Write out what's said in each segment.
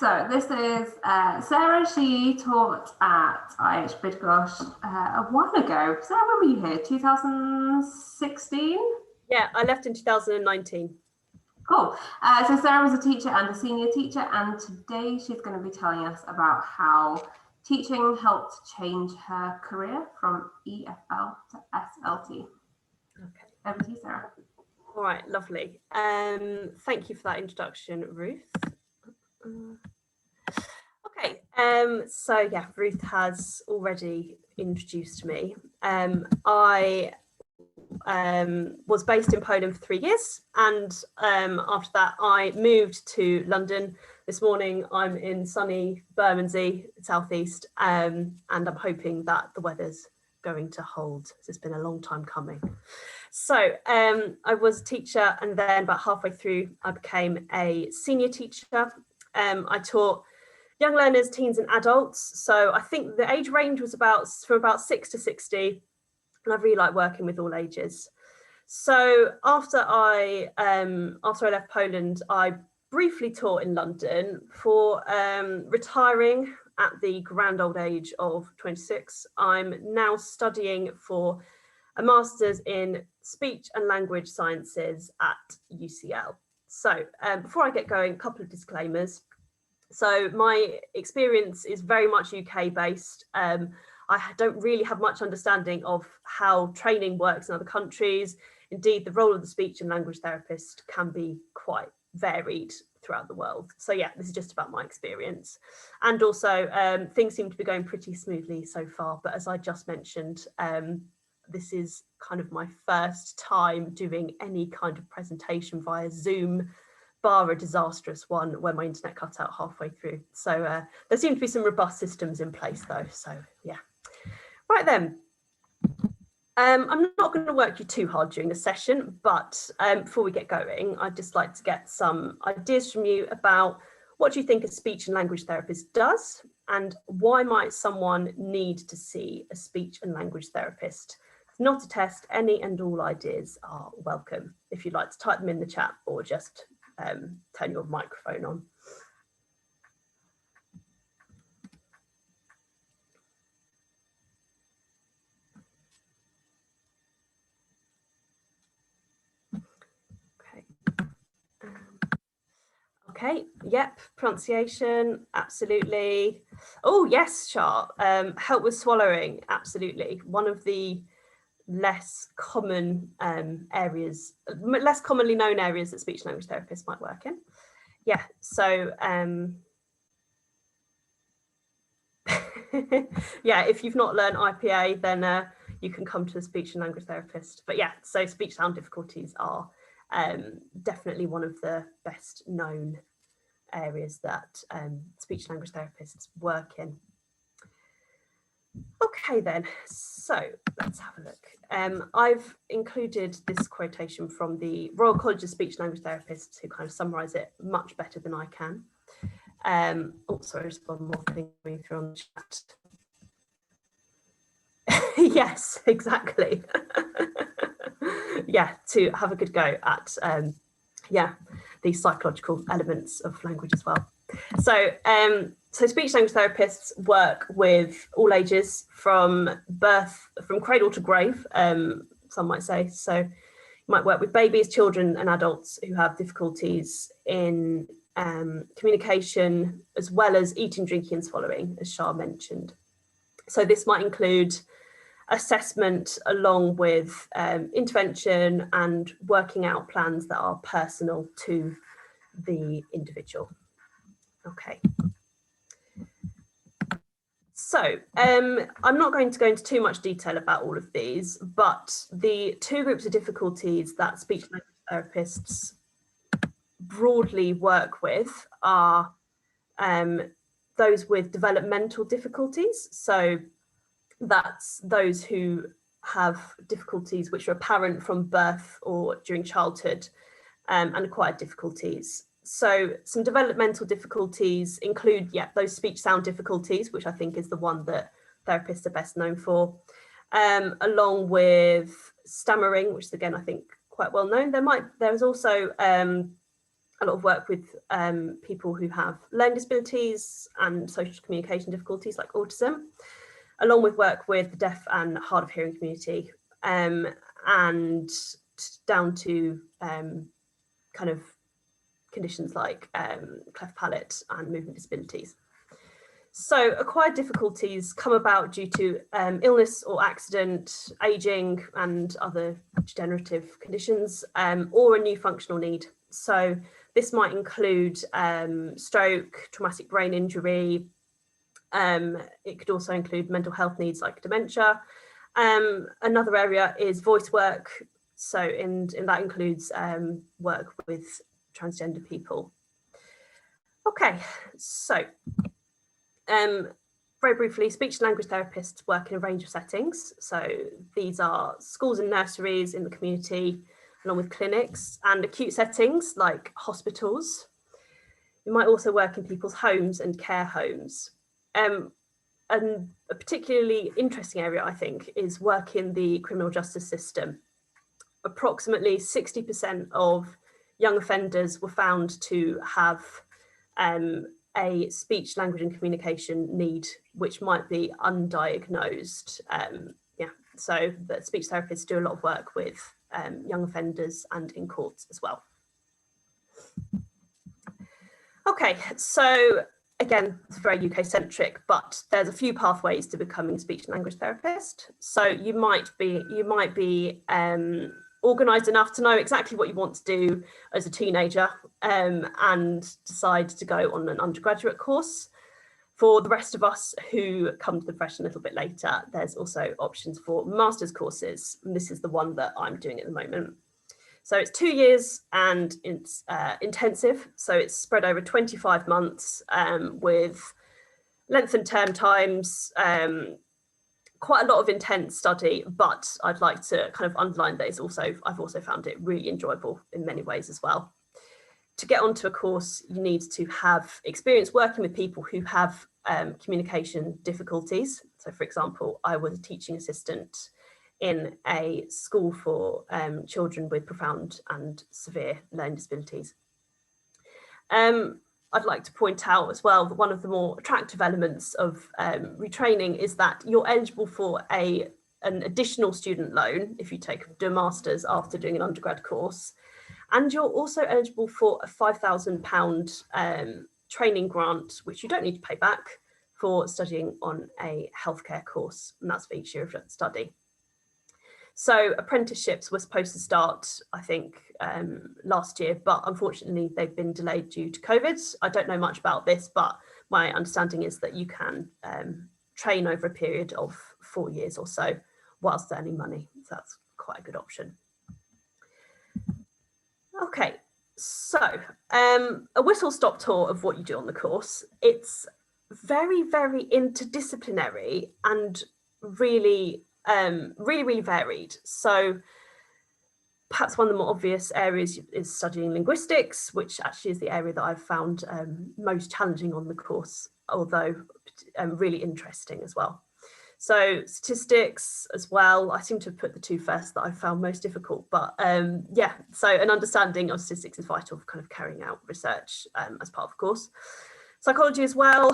So this is Sarah. She taught at IH Bydgoszcz a while ago. Sarah, when were you here? 2016? Yeah, I left in 2019. Cool. So Sarah was a teacher and a senior teacher, and today she's going to be telling us about how teaching helped change her career from EFL to SLT. Okay. Over to you, Sarah. All right, lovely. Thank you for that introduction, Ruth. Okay, so yeah, Ruth has already introduced me. I was based in Poland for 3 years, and after that I moved to London. This morning I'm in sunny Bermondsey, southeast, and I'm hoping that the weather's going to hold. It's been a long time coming. So I was a teacher, and then about halfway through I became a senior teacher. I taught young learners, teens and adults. So I think the age range was from about 6 to 60. And I really like working with all ages. So after I left Poland, I briefly taught in London before retiring at the grand old age of 26. I'm now studying for a master's in speech and language sciences at UCL. So before I get going, a couple of disclaimers. So my experience is very much UK based. I don't really have much understanding of how training works in other countries. Indeed, the role of the speech and language therapist can be quite varied throughout the world. So yeah, this is just about my experience. And also things seem to be going pretty smoothly so far. But as I just mentioned, this is kind of my first time doing any kind of presentation via Zoom, bar a disastrous one where my internet cut out halfway through. So there seem to be some robust systems in place though. So yeah. Right then, I'm not going to work you too hard during the session, but before we get going, I'd just like to get some ideas from you about what do you think a speech and language therapist does, and why might someone need to see a speech and language therapist? It's not a test, any and all ideas are welcome. If you'd like to type them in the chat or just turn your microphone on. Okay, yep, pronunciation, absolutely. Oh yes, Char, help with swallowing, absolutely. One of the less common areas, less commonly known areas that speech and language therapists might work in. Yeah, so yeah, if you've not learned IPA, then you can come to a speech and language therapist. But yeah, so speech sound difficulties are definitely one of the best known areas that speech and language therapists work in. Okay then, so let's have a look. I've included this quotation from the Royal College of Speech and Language Therapists, who kind of summarise it much better than I can. Oh, sorry, there's one more thing coming through on the chat. Yes, exactly. Yeah, to have a good go at yeah, the psychological elements of language as well. So, so speech language therapists work with all ages from birth, from cradle to grave, some might say. So you might work with babies, children and adults who have difficulties in communication, as well as eating, drinking and swallowing, as Shah mentioned. So this might include assessment along with intervention and working out plans that are personal to the individual. Okay. So I'm not going to go into too much detail about all of these, but the two groups of difficulties that speech and language therapists broadly work with are those with developmental difficulties. So that's those who have difficulties which are apparent from birth or during childhood, and acquired difficulties. So some developmental difficulties include, yeah, those speech sound difficulties, which I think is the one that therapists are best known for, along with stammering, which is again, I think quite well known. There's also a lot of work with people who have learning disabilities and social communication difficulties like autism, along with work with the deaf and hard of hearing community, and down to kind of conditions like cleft palate and movement disabilities. So acquired difficulties come about due to illness or accident, aging and other degenerative conditions, or a new functional need. So this might include stroke, traumatic brain injury. It could also include mental health needs like dementia. Another area is voice work. So and that includes work with transgender people. Okay, so very briefly, speech and language therapists work in a range of settings. So these are schools and nurseries in the community, along with clinics, and acute settings like hospitals. You might also work in people's homes and care homes. And a particularly interesting area, I think, is work in the criminal justice system. Approximately 60% of young offenders were found to have a speech, language and communication need, which might be undiagnosed. So the speech therapists do a lot of work with young offenders and in courts as well. Okay, so again, it's very UK centric, but there's a few pathways to becoming a speech and language therapist. So you might be organised enough to know exactly what you want to do as a teenager and decide to go on an undergraduate course. For the rest of us who come to the profession a little bit later, there's also options for master's courses. And this is the one that I'm doing at the moment. So it's 2 years and it's intensive. So it's spread over 25 months with lengthened term times, quite a lot of intense study, but I'd like to kind of underline that I've also found it really enjoyable in many ways as well. To get onto a course, you need to have experience working with people who have communication difficulties. So for example, I was a teaching assistant in a school for children with profound and severe learning disabilities. I'd like to point out as well that one of the more attractive elements of retraining is that you're eligible for an additional student loan if you do a master's after doing an undergrad course. And you're also eligible for a £5,000 training grant, which you don't need to pay back, for studying on a healthcare course, and that's for each year of study. So apprenticeships were supposed to start, I think, last year, but unfortunately they've been delayed due to COVID. I don't know much about this, but my understanding is that you can train over a period of 4 years or so whilst earning money. So that's quite a good option. Okay, so a whistle-stop tour of what you do on the course. It's very, very interdisciplinary and really varied. So perhaps one of the more obvious areas is studying linguistics, which actually is the area that I've found most challenging on the course, although really interesting as well. So statistics as well. I seem to have put the two first that I found most difficult, but yeah, so an understanding of statistics is vital for kind of carrying out research as part of the course. Psychology as well,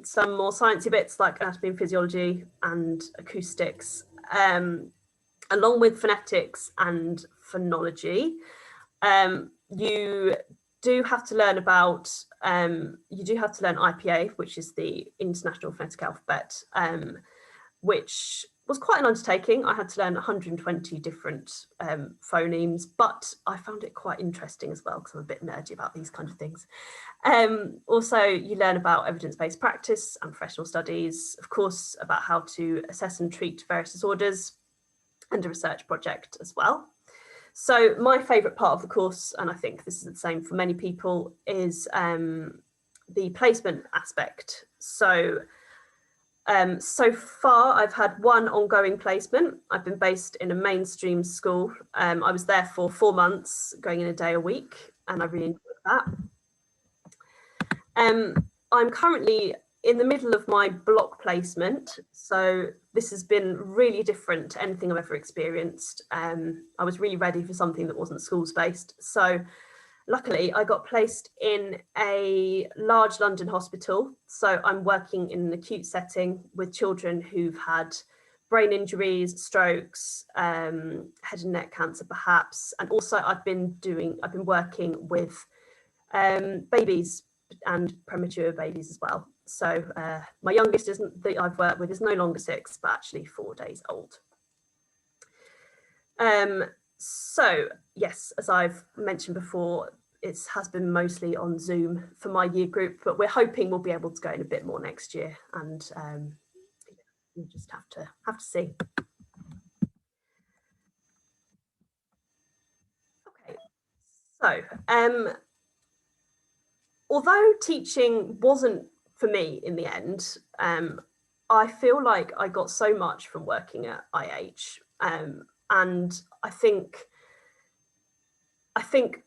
some more sciencey bits like anatomy and physiology and acoustics, along with phonetics and phonology. You do have to learn about, IPA, which is the International Phonetic Alphabet, which was quite an undertaking. I had to learn 120 different phonemes, but I found it quite interesting as well because I'm a bit nerdy about these kind of things. Also, you learn about evidence-based practice and professional studies, of course, about how to assess and treat various disorders, and a research project as well. So my favourite part of the course, and I think this is the same for many people, is the placement aspect. So so far, I've had one ongoing placement. I've been based in a mainstream school. I was there for 4 months, going in a day a week, and I really enjoyed that. I'm currently in the middle of my block placement. So this has been really different to anything I've ever experienced. I was really ready for something that wasn't schools based. So luckily, I got placed in a large London hospital. So I'm working in an acute setting with children who've had brain injuries, strokes, head and neck cancer, perhaps. And also I've been working with babies and premature babies as well. So my youngest that I've worked with is no longer 6, but actually 4 days old. So yes, as I've mentioned before, it has been mostly on Zoom for my year group, but we're hoping we'll be able to go in a bit more next year, and we'll just have to see. Okay, so although teaching wasn't for me in the end, I feel like I got so much from working at IH, and I think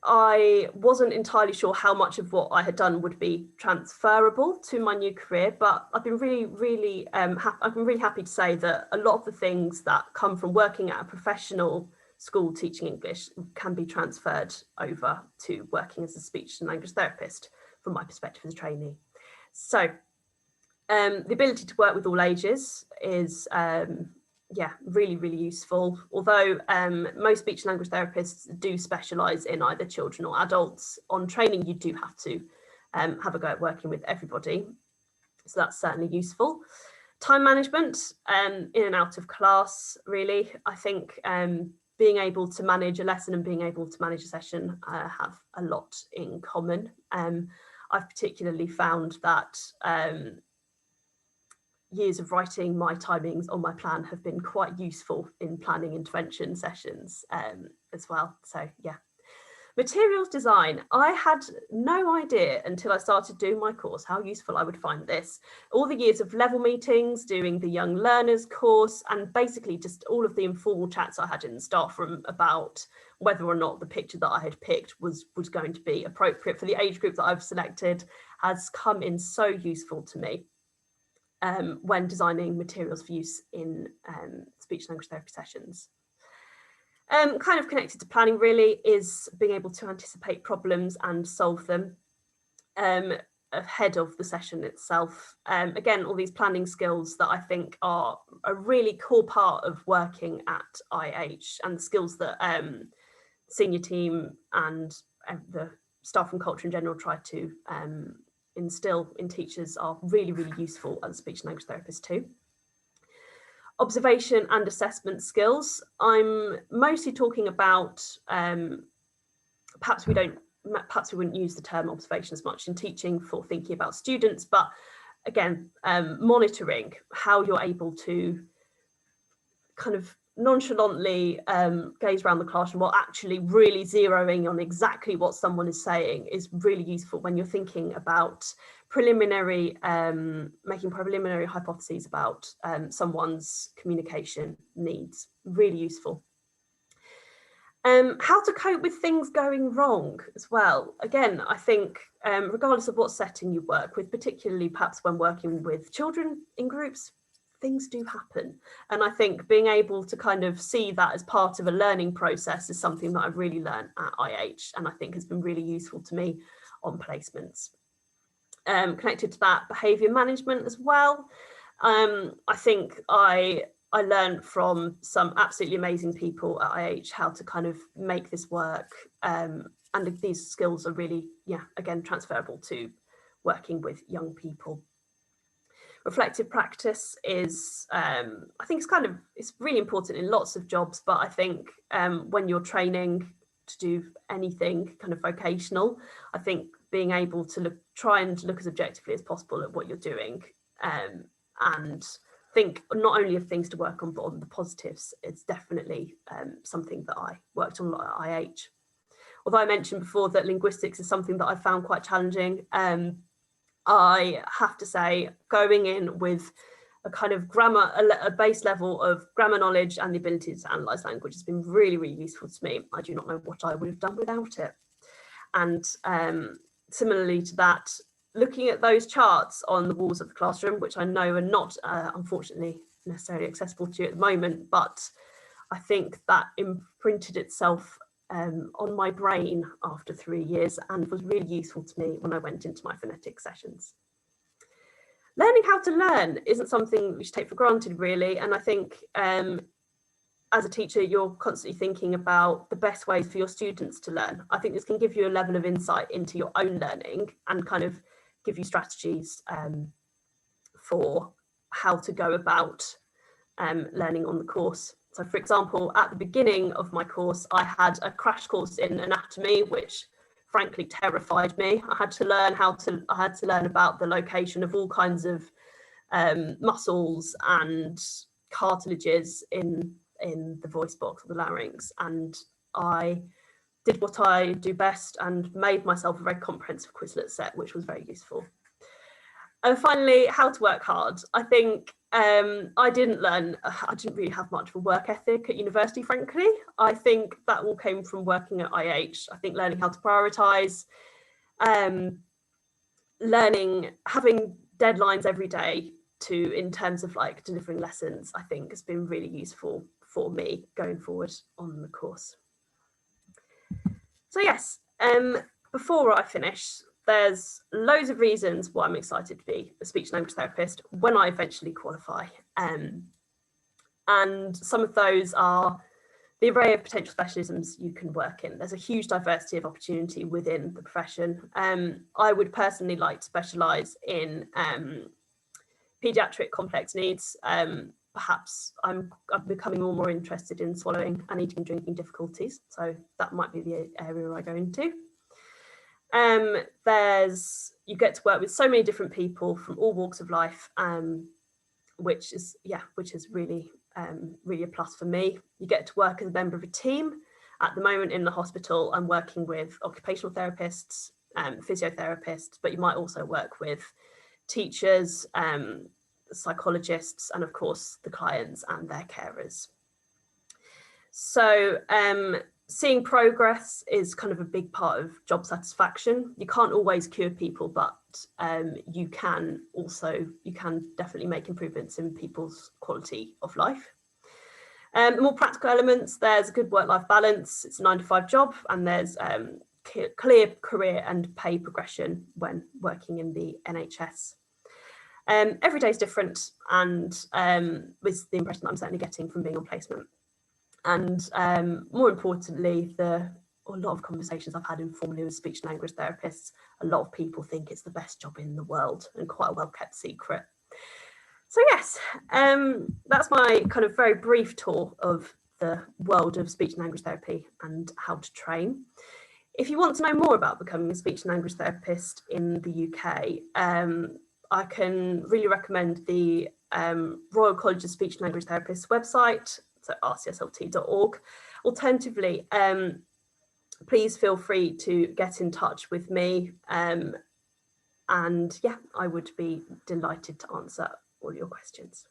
I wasn't entirely sure how much of what I had done would be transferable to my new career, but I've been really happy to say that a lot of the things that come from working at a professional school teaching English can be transferred over to working as a speech and language therapist from my perspective as a trainee. So the ability to work with all ages is really useful. Although most speech and language therapists do specialise in either children or adults, on training you do have to have a go at working with everybody. So that's certainly useful. Time management in and out of class, really. I think being able to manage a lesson and being able to manage a session have a lot in common. I've particularly found that years of writing my timings on my plan have been quite useful in planning intervention sessions as well. So yeah. Materials design. I had no idea until I started doing my course how useful I would find this. All the years of level meetings, doing the young learners course, and basically just all of the informal chats I had in the staff room about whether or not the picture that I had picked was going to be appropriate for the age group that I've selected has come in so useful to me. When designing materials for use in speech and language therapy sessions. Kind of connected to planning really is being able to anticipate problems and solve them ahead of the session itself. Again, all these planning skills that I think are a really core part of working at IH, and the skills that senior team and the staff and culture in general try to instill in teachers are really useful as a speech and language therapist too. Observation and assessment skills. I'm mostly talking about, perhaps we wouldn't use the term observation as much in teaching for thinking about students, but again, monitoring how you're able to kind of nonchalantly gaze around the classroom while actually really zeroing on exactly what someone is saying is really useful when you're thinking about making preliminary hypotheses about someone's communication needs. Really useful. How to cope with things going wrong as well. Again, I think regardless of what setting you work with, particularly perhaps when working with children in groups, things do happen. And I think being able to kind of see that as part of a learning process is something that I've really learned at IH, and I think has been really useful to me on placements. Connected to that, behaviour management as well. I think I learned from some absolutely amazing people at IH how to kind of make this work. And these skills are really, again, transferable to working with young people. Reflective practice is, I think it's really important in lots of jobs, but I think when you're training to do anything kind of vocational, I think being able to try and look as objectively as possible at what you're doing and think not only of things to work on, but on the positives. It's definitely something that I worked on a lot at IH. Although I mentioned before that linguistics is something that I found quite challenging, I have to say, going in with a kind of grammar, a base level of grammar knowledge and the ability to analyse language has been really useful to me. I do not know what I would have done without it. And similarly to that, looking at those charts on the walls of the classroom, which I know are not, unfortunately, necessarily accessible to you at the moment, but I think that imprinted itself on my brain after 3 years and was really useful to me when I went into my phonetics sessions. Learning how to learn isn't something we should take for granted, really. And I think as a teacher, you're constantly thinking about the best ways for your students to learn. I think this can give you a level of insight into your own learning and kind of give you strategies for how to go about learning on the course. So, for example, at the beginning of my course, I had a crash course in anatomy, which frankly terrified me. I had to learn about the location of all kinds of muscles and cartilages in the voice box or the larynx, and I did what I do best and made myself a very comprehensive Quizlet set, which was very useful. And finally, how to work hard. I think I didn't really have much of a work ethic at university, frankly. I think that all came from working at IH. I think learning how to prioritise, having deadlines every day in terms of like delivering lessons, I think has been really useful for me going forward on the course. So yes, before I finish, there's loads of reasons why I'm excited to be a speech and language therapist when I eventually qualify. And some of those are the array of potential specialisms you can work in. There's a huge diversity of opportunity within the profession. I would personally like to specialise in paediatric complex needs. Perhaps I'm becoming more interested in swallowing and eating and drinking difficulties. So that might be the area I go into. You get to work with so many different people from all walks of life, which is really a plus for me. You get to work as a member of a team. At the moment in the hospital, I'm working with occupational therapists, physiotherapists, but you might also work with teachers, psychologists, and of course the clients and their carers. So seeing progress is kind of a big part of job satisfaction. You can't always cure people, but you can definitely make improvements in people's quality of life. The more practical elements, there's a good work-life balance. It's a 9-to-5 job, and there's clear career and pay progression when working in the NHS. Every day is different, and with the impression that I'm certainly getting from being on placement. And more importantly, a lot of conversations I've had informally with speech and language therapists, a lot of people think it's the best job in the world and quite a well-kept secret. So yes, that's my kind of very brief tour of the world of speech and language therapy and how to train. If you want to know more about becoming a speech and language therapist in the UK, I can really recommend the Royal College of Speech and Language Therapists website, so rcslt.org. Alternatively, please feel free to get in touch with me. And yeah, I would be delighted to answer all your questions.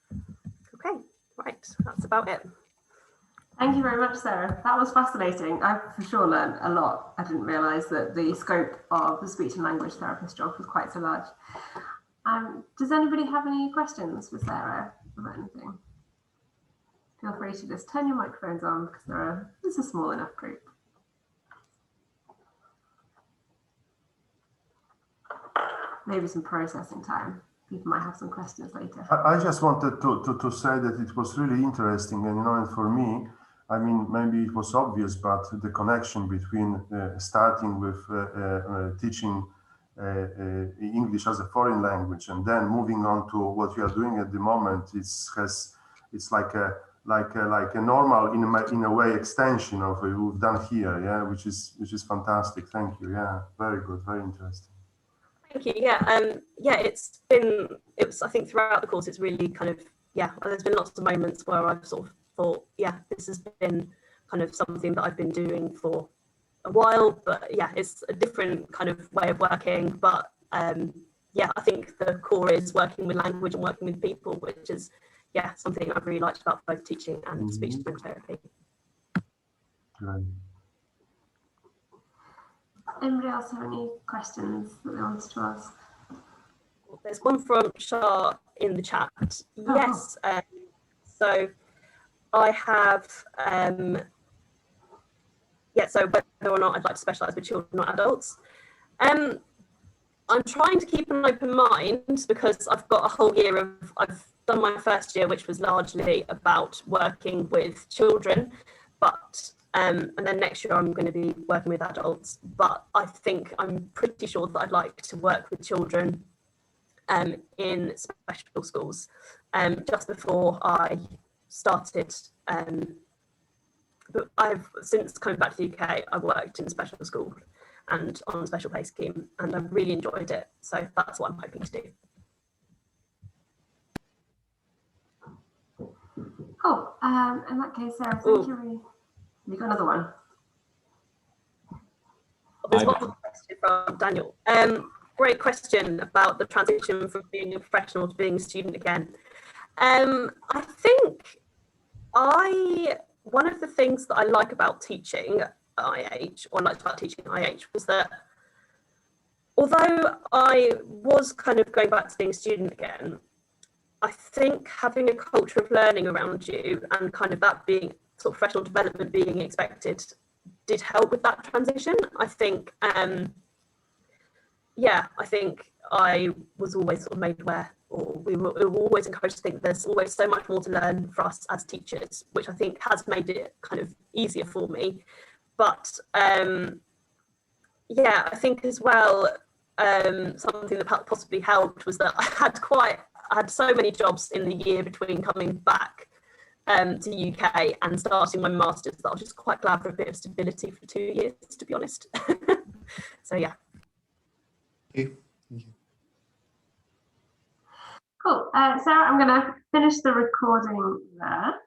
Okay, right, that's about it. Thank you very much, Sarah. That was fascinating. I for sure learned a lot. I didn't realise that the scope of the speech and language therapist job was quite so large. Does anybody have any questions for Sarah about anything? Feel free to just turn your microphones on because it's a small enough group. Maybe some processing time. People might have some questions later. I just wanted to say that it was really interesting, and and for me, I mean, maybe it was obvious, but the connection between starting with teaching English as a foreign language and then moving on to what you are doing at the moment, it's like a normal in a way extension of what we've done here, yeah, which is fantastic. Thank you. Yeah, very good, very interesting. Thank you. Yeah, I think throughout the course, it's really kind of, there's been lots of moments where I've sort of thought, this has been kind of something that I've been doing for a while, but it's a different kind of way of working. But I think the core is working with language and working with people, which is something I've really liked about both teaching and speech and language therapy. Right. Anybody else have any questions that they wanted to ask? There's one from Shah in the chat. Oh. Yes. So I have yeah, so whether or not I'd like to specialise with children or adults. I'm trying to keep an open mind because I've got a whole year of, I've done my first year, which was largely about working with children, but and then next year I'm going to be working with adults. But I think I'm pretty sure that I'd like to work with children in special schools. Just before I started, but I've since coming back to the UK, I worked in a special school and on a special pay scheme, and I've really enjoyed it. So that's what I'm hoping to do. Cool. In that case, Sarah, thank you. Have you got another one? There's one question from Daniel. Great question about the transition from being a professional to being a student again. I think one of the things that I like about teaching IH, or liked about teaching IH, was that although I was kind of going back to being a student again, I think having a culture of learning around you and kind of that being sort of professional development being expected did help with that transition. I think, yeah, I think I was always sort of made aware, or we were always encouraged to think there's always so much more to learn for us as teachers, which I think has made it kind of easier for me. But yeah, I think as well, something that possibly helped was that I had so many jobs in the year between coming back to UK and starting my masters that I was just quite glad for a bit of stability for 2 years, to be honest. So yeah. Thank you. Cool. Sarah, I'm going to finish the recording there.